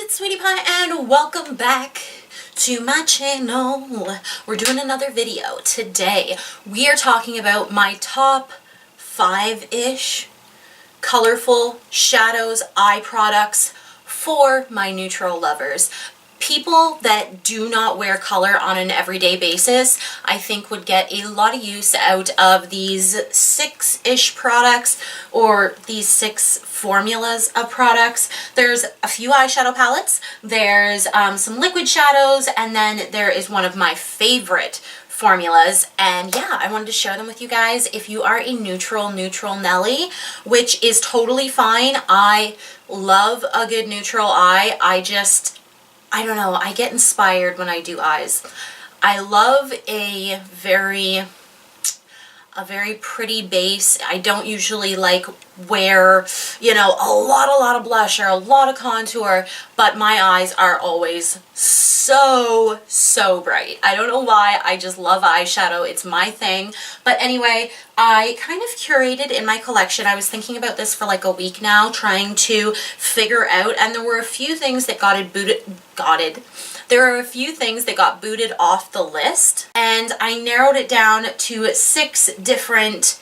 it's Sweety Pie and welcome back to my channel. We're doing another video. Today we are talking about my top 5-ish colorful shadows eye products for my neutral lovers. People that do not wear color on an everyday basis, I think would get a lot of use out of these 6-ish products, or these 6 formulas of products. There's a few eyeshadow palettes, there's some liquid shadows, and then there is one of my favorite formulas, and yeah, I wanted to share them with you guys. If you are a neutral Nelly, which is totally fine. I love a good neutral eye. I don't know, I get inspired when I do eyes. I love a very pretty base. I don't usually like wear, you know, a lot of blush or a lot of contour, but my eyes are always so bright. I don't know why, I just love eyeshadow. It's my thing. But anyway, I kind of curated in my collection. I was thinking about this for like a week now, trying to figure out, and there were a few things that got booted off the list, and I narrowed it down to 6 different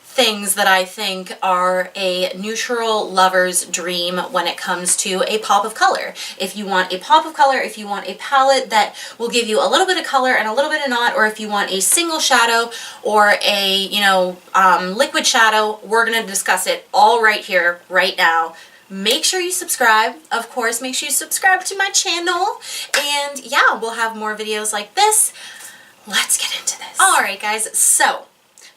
things that I think are a neutral lover's dream when it comes to a pop of color. If you want a pop of color, if you want a palette that will give you a little bit of color and a little bit of not, or if you want a single shadow or a, you know, liquid shadow, we're going to discuss it all right here, right now. Make sure you subscribe. Of course, make sure you subscribe to my channel. And yeah, we'll have more videos like this. Let's get into this. Alright guys, so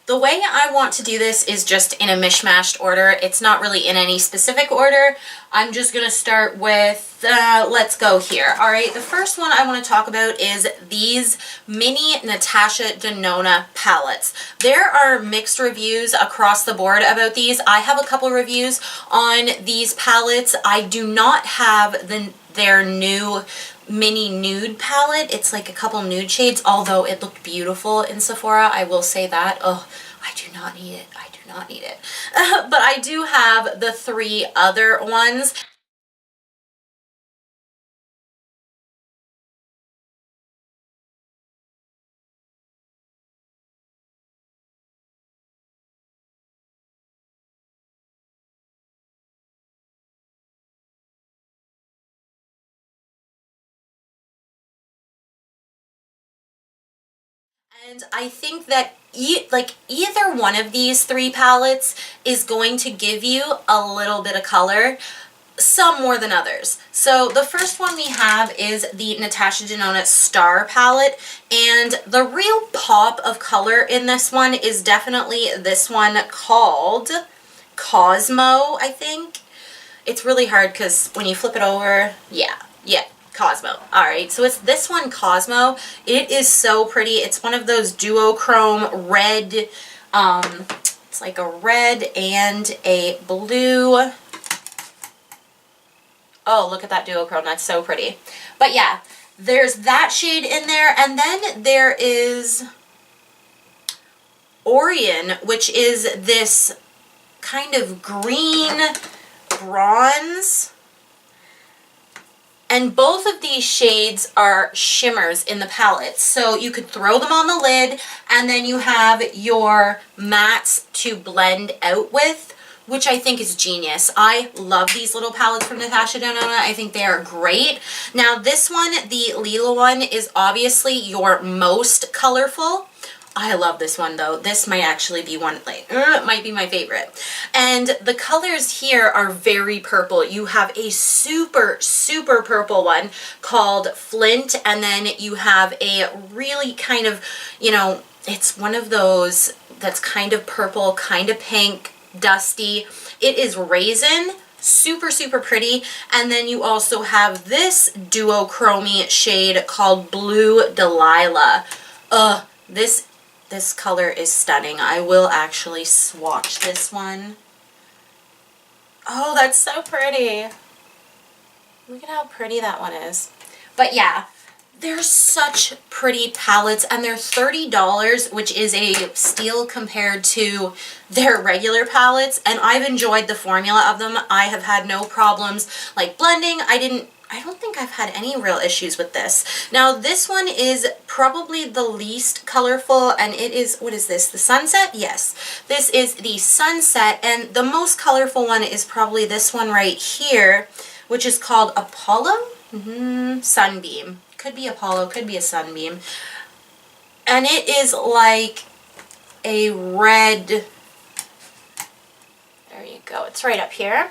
the way I want to do this is just in a mishmashed order. It's not really in any specific order. I'm just going to start with, let's go here. Alright, the first one I want to talk about is these mini Natasha Denona palettes. There are mixed reviews across the board about these. I have a couple reviews on these palettes. I do not have their new mini nude palette. It's like a couple nude shades, although it looked beautiful in Sephora. I will say that. Oh, I do not need it. I do not need it. But I do have the 3 other ones. And I think that either one of these 3 palettes is going to give you a little bit of color, some more than others. So the first one we have is the Natasha Denona Star palette, and the real pop of color in this one is definitely this one called Cosmo, I think. It's really hard because when you flip it over, yeah. Cosmo. Alright, so it's this one, Cosmo. It is so pretty. It's one of those duochrome red, it's like a red and a blue. Oh, look at that duochrome. That's so pretty. But yeah, there's that shade in there, and then there is Orion, which is this kind of green bronze. And both of these shades are shimmers in the palette, so you could throw them on the lid, and then you have your mattes to blend out with, which I think is genius. I love these little palettes from Natasha Denona. I think they are great. Now this one, the Lila one, is obviously your most colorful. I love this one though. This might actually be one, like, might be my favorite. And the colors here are very purple. You have a super purple one called Flint, and then you have a really kind of, you know, it's one of those that's kind of purple, kind of pink, dusty. It is Raisin. Super pretty. And then you also have this duochrome shade called Blue Delilah. This color is stunning. I will actually swatch this one. Oh, that's so pretty. Look at how pretty that one is. But yeah, They're such pretty palettes, and they're $30, which is a steal compared to their regular palettes, and I've enjoyed the formula of them. I have had no problems like blending. I don't think I've had any real issues with this. Now this one is probably the least colorful, and it is, what is this, the Sunset? Yes, this is the Sunset, and the most colorful one is probably this one right here, which is called Apollo? Sunbeam. Could be Apollo, could be a Sunbeam. And it is like a red, there you go, it's right up here.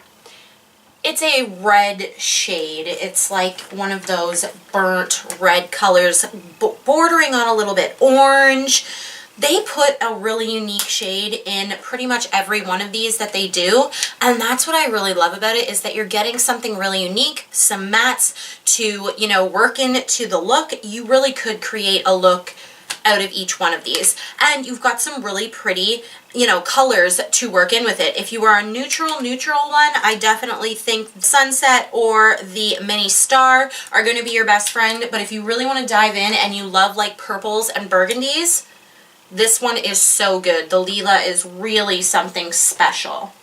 It's a red shade. It's like one of those burnt red colors, bordering on a little bit orange. They put a really unique shade in pretty much every one of these that they do, and that's what I really love about it, is that you're getting something really unique, some mattes to, you know, work into the look. You really could create a look out of each one of these, and you've got some really pretty, you know, colors to work in with it. If you are a neutral one, I definitely think Sunset or the Mini Star are going to be your best friend, but if you really want to dive in and you love like purples and burgundies, this one is so good. The Lila is really something special.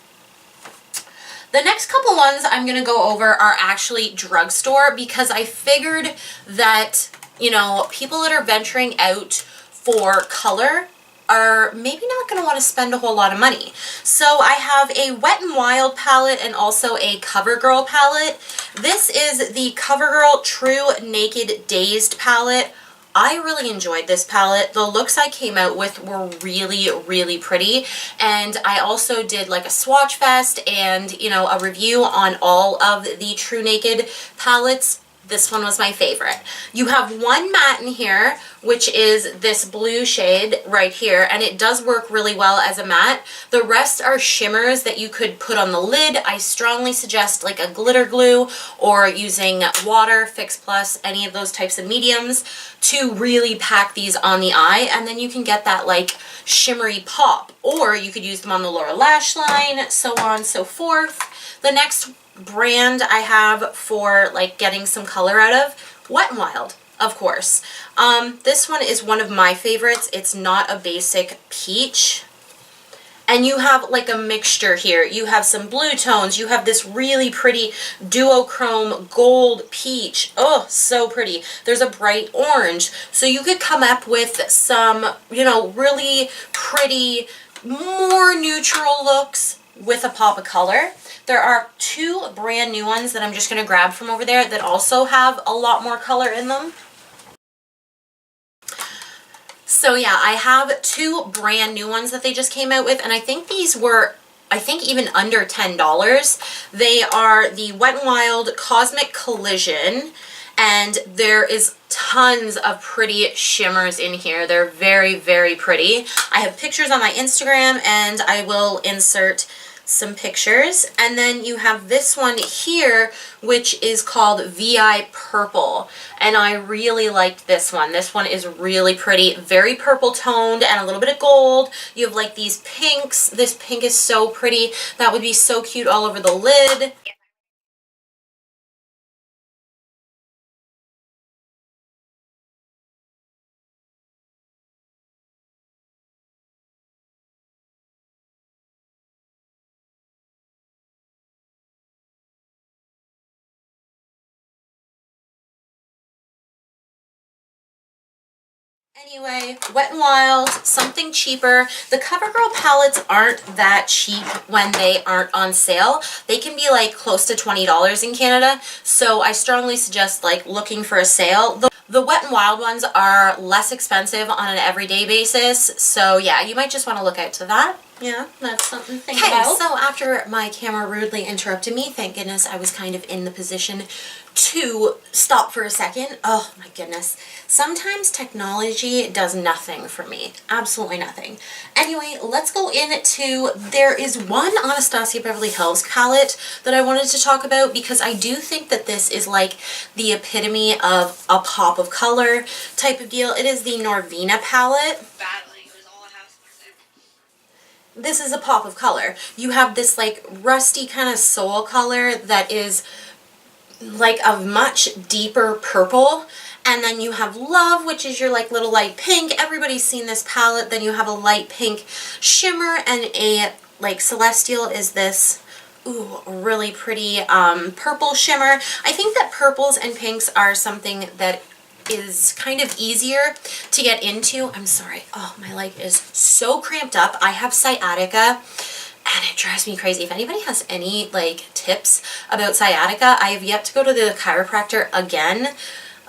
The next couple ones I'm going to go over are actually drugstore, because I figured that, you know, people that are venturing out for color are maybe not going to want to spend a whole lot of money. So I have a Wet n Wild palette and also a CoverGirl palette. This is the CoverGirl True Naked Dazed palette. I really enjoyed this palette. The looks I came out with were really, really pretty, and I also did like a swatch fest and, you know, a review on all of the True Naked palettes. This one was my favorite. You have one matte in here, which is this blue shade right here, and it does work really well as a matte. The rest are shimmers that you could put on the lid. I strongly suggest like a glitter glue or using water, Fix Plus, any of those types of mediums to really pack these on the eye, and then you can get that like shimmery pop. Or you could use them on the lower lash line, so on and so forth. The next brand I have for like getting some color out of, Wet n Wild, of course. This one is one of my favorites. It's not a basic peach, and you have like a mixture here. You have some blue tones, you have this really pretty duochrome gold peach. Oh, so pretty. There's a bright orange, so you could come up with some, you know, really pretty, more neutral looks with a pop of color. There are two brand new ones that I'm just going to grab from over there that also have a lot more color in them. So yeah, I have two brand new ones that they just came out with, and I think these were, I think, even under $10. They are the Wet n Wild Cosmic Collision, and there is tons of pretty shimmers in here. They're very, very pretty. I have pictures on my Instagram, and I will insert some pictures. And then you have this one here, which is called VI Purple, and I really liked this one. This one is really pretty, very purple toned and a little bit of gold. You have like these pinks. This pink is so pretty. That would be so cute all over the lid. Anyway, Wet n Wild, something cheaper. The CoverGirl palettes aren't that cheap when they aren't on sale. They can be like close to $20 in Canada, so I strongly suggest like looking for a sale. The Wet n Wild ones are less expensive on an everyday basis, so yeah, you might just want to look out to that. Yeah, that's something to think about. So after my camera rudely interrupted me, thank goodness I was kind of in the position to stop for a second. Oh my goodness. Sometimes technology does nothing for me. Absolutely nothing. Anyway, let's go into, there is one Anastasia Beverly Hills palette that I wanted to talk about, because I do think that this is like the epitome of a pop of color type of deal. It is the Norvina palette. This is a pop of color. You have this like rusty kind of soul color that is like a much deeper purple. And then you have Love, which is your like little light pink. Everybody's seen this palette. Then you have a light pink shimmer, and a like Celestial is this, ooh, really pretty purple shimmer. I think that purples and pinks are something that is kind of easier to get into. I'm sorry. Oh, my leg is so cramped up. I have sciatica and it drives me crazy. If anybody has any like tips about sciatica, I have yet to go to the chiropractor again.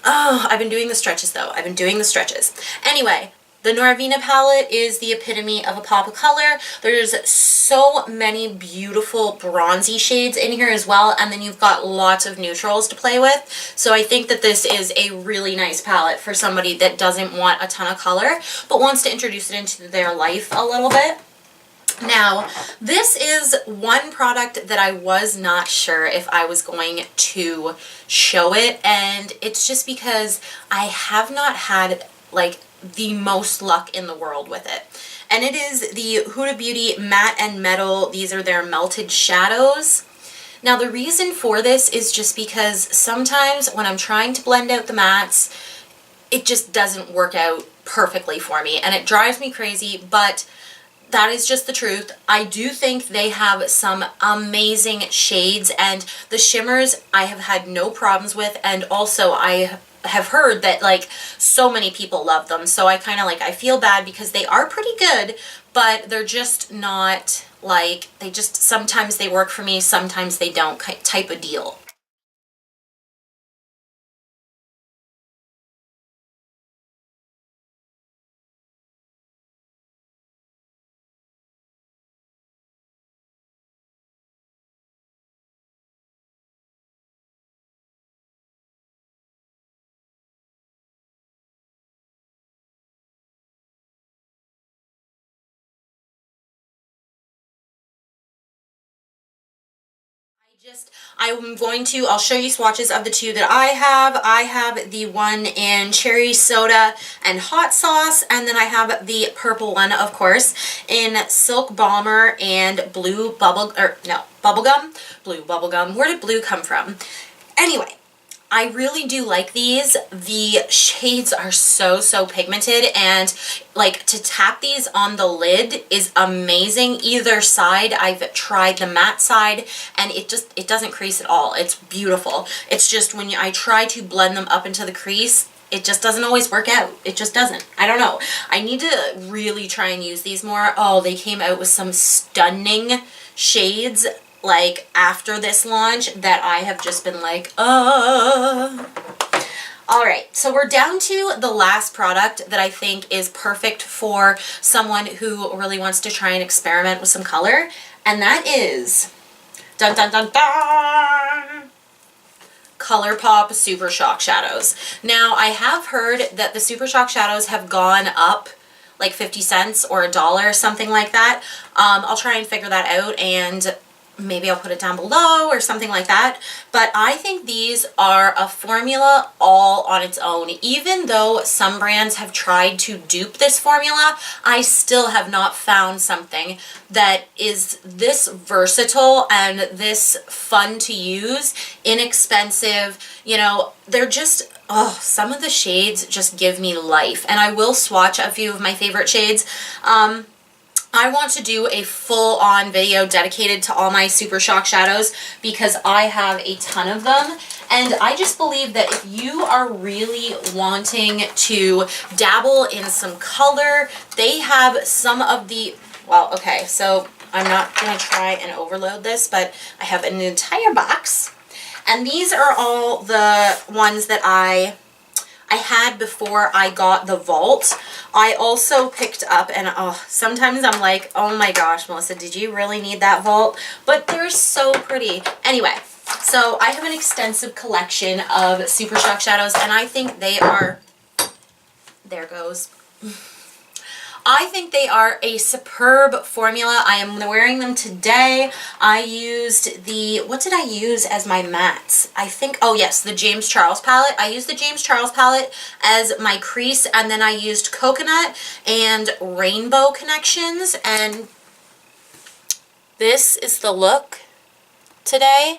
Oh, I've been doing the stretches though. I've been doing the stretches. Anyway, the Norvina palette is the epitome of a pop of color. There's so many beautiful bronzy shades in here as well, and then you've got lots of neutrals to play with. So I think that this is a really nice palette for somebody that doesn't want a ton of color, but wants to introduce it into their life a little bit. Now, this is one product that I was not sure if I was going to show it, and it's just because I have not had like the most luck in the world with it. And it is the Huda Beauty Matte and Metal. These are their melted shadows. Now, the reason for this is just because sometimes when I'm trying to blend out the mattes, it just doesn't work out perfectly for me, and it drives me crazy, but that is just the truth. I do think they have some amazing shades, and the shimmers I have had no problems with, and also I have heard that like so many people love them, so I kind of like, I feel bad because they are pretty good, but they're just not like, they just, sometimes they work for me, sometimes they don't, type of deal. I'll show you swatches of the two that I have. I have the one in cherry soda and hot sauce, and then I have the purple one, of course, in silk bomber and blue bubblegum. Blue bubblegum. Where did blue come from? Anyway, I really do like these. The shades are so pigmented, and like to tap these on the lid is amazing. Either side, I've tried the matte side, and it doesn't crease at all. It's beautiful. It's just when I try to blend them up into the crease, it just doesn't always work out. It just doesn't. I don't know. I need to really try and use these more. Oh, they came out with some stunning shades like after this launch that I have just been like, Alright, so we're down to the last product that I think is perfect for someone who really wants to try and experiment with some color, and that is, dun dun dun dun, ColourPop Super Shock Shadows. Now, I have heard that the Super Shock Shadows have gone up like 50 cents or $1, something like that. I'll try and figure that out, and maybe I'll put it down below or something like that. But I think these are a formula all on its own. Even though some brands have tried to dupe this formula, I still have not found something that is this versatile and this fun to use, inexpensive. You know, they're just, oh, some of the shades just give me life. And I will swatch a few of my favorite shades. I want to do a full-on video dedicated to all my Super Shock shadows because I have a ton of them, and I just believe that if you are really wanting to dabble in some color, they have some of the, well, okay, so I'm not going to try and overload this, but I have an entire box, and these are all the ones that I had before I got the Vault. I also picked up, and sometimes I'm like, oh my gosh, Melissa, did you really need that Vault? But they're so pretty. Anyway, so I have an extensive collection of Super Shock shadows, and I think they are, there goes. I think they are a superb formula. I am wearing them today. I used the, what did I use as my mattes? I think, oh yes, the James Charles palette. I used the James Charles palette as my crease, and then I used Coconut and Rainbow Connections, and this is the look today.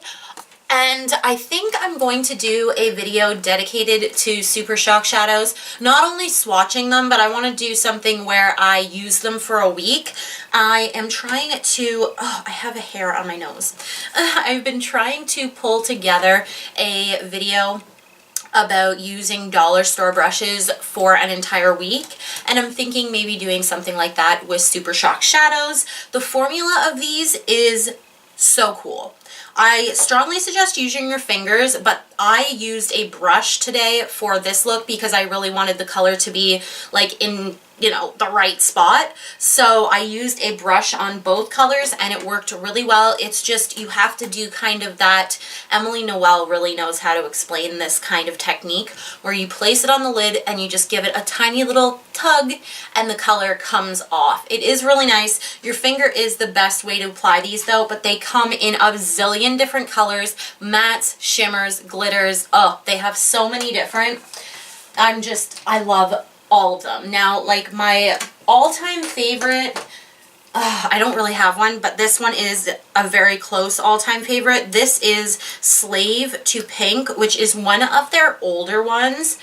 And I think I'm going to do a video dedicated to Super Shock shadows, not only swatching them, but I want to do something where I use them for a week. I am trying to, oh, I have a hair on my nose. I've been trying to pull together a video about using dollar store brushes for an entire week, and I'm thinking maybe doing something like that with Super Shock shadows. The formula of these is so cool. I strongly suggest using your fingers, but I used a brush today for this look because I really wanted the color to be like in, you know, the right spot. So I used a brush on both colors and it worked really well. It's just you have to do kind of that, Emily Noel really knows how to explain this kind of technique where you place it on the lid and you just give it a tiny little tug and the color comes off. It is really nice. Your finger is the best way to apply these though, but they come in a zillion different colors, mattes, shimmers, glitters. Oh, they have so many different. I love all of them. Now, like my all-time favorite, I don't really have one, but this one is a very close all-time favorite. This is Slave to Pink, which is one of their older ones.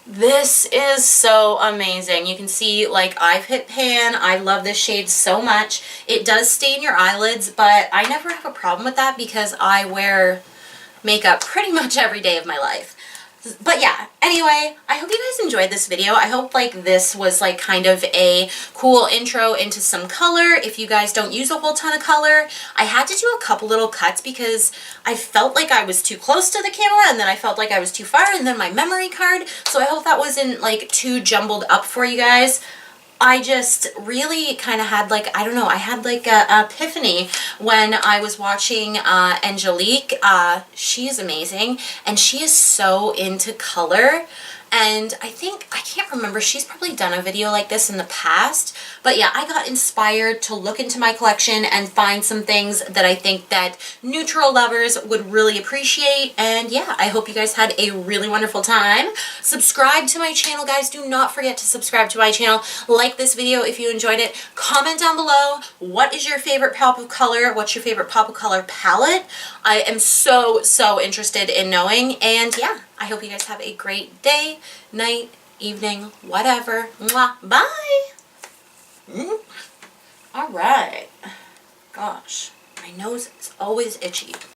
This is so amazing. You can see, like, I've hit pan. I love this shade so much. It does stain your eyelids, but I never have a problem with that because I wear makeup pretty much every day of my life. But yeah, anyway, I hope you guys enjoyed this video. I hope like this was like kind of a cool intro into some color. If you guys don't use a whole ton of color, I had to do a couple little cuts because I felt like I was too close to the camera and then I felt like I was too far and then my memory card. So I hope that wasn't like too jumbled up for you guys. I just really kind of had like, I don't know, I had like a epiphany when I was watching Angelique. She is amazing and she is so into color. And I think, I can't remember, she's probably done a video like this in the past. But yeah, I got inspired to look into my collection and find some things that I think that neutral lovers would really appreciate. And yeah, I hope you guys had a really wonderful time. Subscribe to my channel, guys. Do not forget to subscribe to my channel. Like this video if you enjoyed it. Comment down below, what is your favorite pop of color? What's your favorite pop of color palette? I am so interested in knowing. And yeah, I hope you guys have a great day, night, evening, whatever. Mwah. Bye! All right. Gosh, my nose is always itchy.